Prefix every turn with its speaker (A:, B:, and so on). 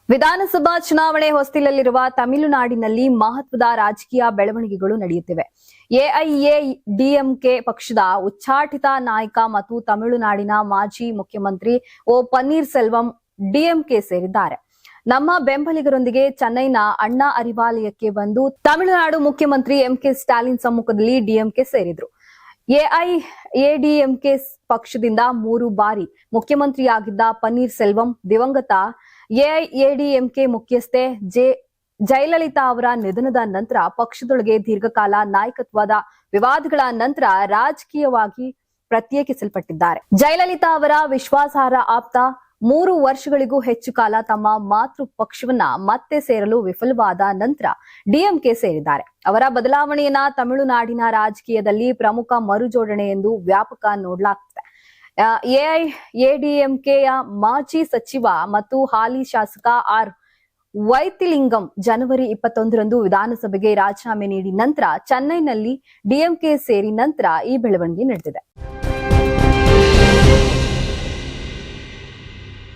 A: ವಿಧಾನಸಭಾ ಚುನಾವಣೆ ಹೊಸ್ತಿಲಲ್ಲಿರುವ ತಮಿಳುನಾಡಿನಲ್ಲಿ ಮಹತ್ವದ ರಾಜಕೀಯ ಬೆಳವಣಿಗೆಗಳು ನಡೆಯುತ್ತಿವೆ. ಎಐಎಡಿಎಂಕೆ ಪಕ್ಷದ ಉಚ್ಚಾಟಿತ ನಾಯಕ ಮತ್ತು ತಮಿಳುನಾಡಿನ ಮಾಜಿ ಮುಖ್ಯಮಂತ್ರಿ ಒ ಪನ್ನೀರ್ ಸೆಲ್ವಂ ಡಿಎಂಕೆ ಸೇರಿದ್ದಾರೆ. ನಮ್ಮ ಬೆಂಬಲಿಗರೊಂದಿಗೆ ಚೆನ್ನೈನ ಅಣ್ಣಾ ಅರಿವಾಲಯಕ್ಕೆ ಬಂದು ತಮಿಳುನಾಡು ಮುಖ್ಯಮಂತ್ರಿ ಎಂಕೆ ಸ್ಟಾಲಿನ್ ಸಮ್ಮುಖದಲ್ಲಿ ಡಿಎಂಕೆ ಸೇರಿದ್ರು. ಎಐಎಡಿಎಂಕೆ ಪಕ್ಷದಿಂದ 3 ಬಾರಿ ಮುಖ್ಯಮಂತ್ರಿಯಾಗಿದ್ದ ಪನ್ನೀರ್ ಸೆಲ್ವಂ ದಿವಂಗತ ಎಐಎಡಿಎಂಕೆ ಮುಖ್ಯಸ್ಥೆ ಜಯಲಲಿತಾ ಅವರ ನಿಧನದ ನಂತರ ಪಕ್ಷದೊಳಗೆ ದೀರ್ಘಕಾಲ ನಾಯಕತ್ವದ ವಿವಾದಗಳ ನಂತರ ರಾಜಕೀಯವಾಗಿ ಪ್ರತ್ಯೇಕಿಸಲ್ಪಟ್ಟಿದ್ದಾರೆ. ಜಯಲಲಿತಾ ಅವರ ವಿಶ್ವಾಸಾರ್ಹ ಆಪ್ತ 3 ವರ್ಷಗಳಿಗೂ ಹೆಚ್ಚು ಕಾಲ ತಮ್ಮ ಮಾತೃ ಪಕ್ಷವನ್ನ ಮತ್ತೆ ಸೇರಲು ವಿಫಲವಾದ ನಂತರ ಡಿಎಂಕೆ ಸೇರಿದ್ದಾರೆ. ಅವರ ಬದಲಾವಣೆಯನ್ನ ತಮಿಳುನಾಡಿನ ರಾಜಕೀಯದಲ್ಲಿ ಪ್ರಮುಖ ಮರುಜೋಡಣೆ ಎಂದು ವ್ಯಾಪಕ ನೋಡಲಾಗ್ತಿದೆ. ಎಐಎಡಿಎಂಕೆಯ ಮಾಜಿ ಸಚಿವ ಮತ್ತು ಹಾಲಿ ಶಾಸಕ ಆರ್ ವೈತಿಲಿಂಗಂ ಜನವರಿ 21ರಂದು ವಿಧಾನಸಭೆಗೆ ರಾಜೀನಾಮೆ ನೀಡಿ ನಂತರ ಚೆನ್ನೈನಲ್ಲಿ ಡಿಎಂಕೆ ಸೇರಿ ನಂತರ ಈ ಬೆಳವಣಿಗೆ ನಡೆದಿದೆ.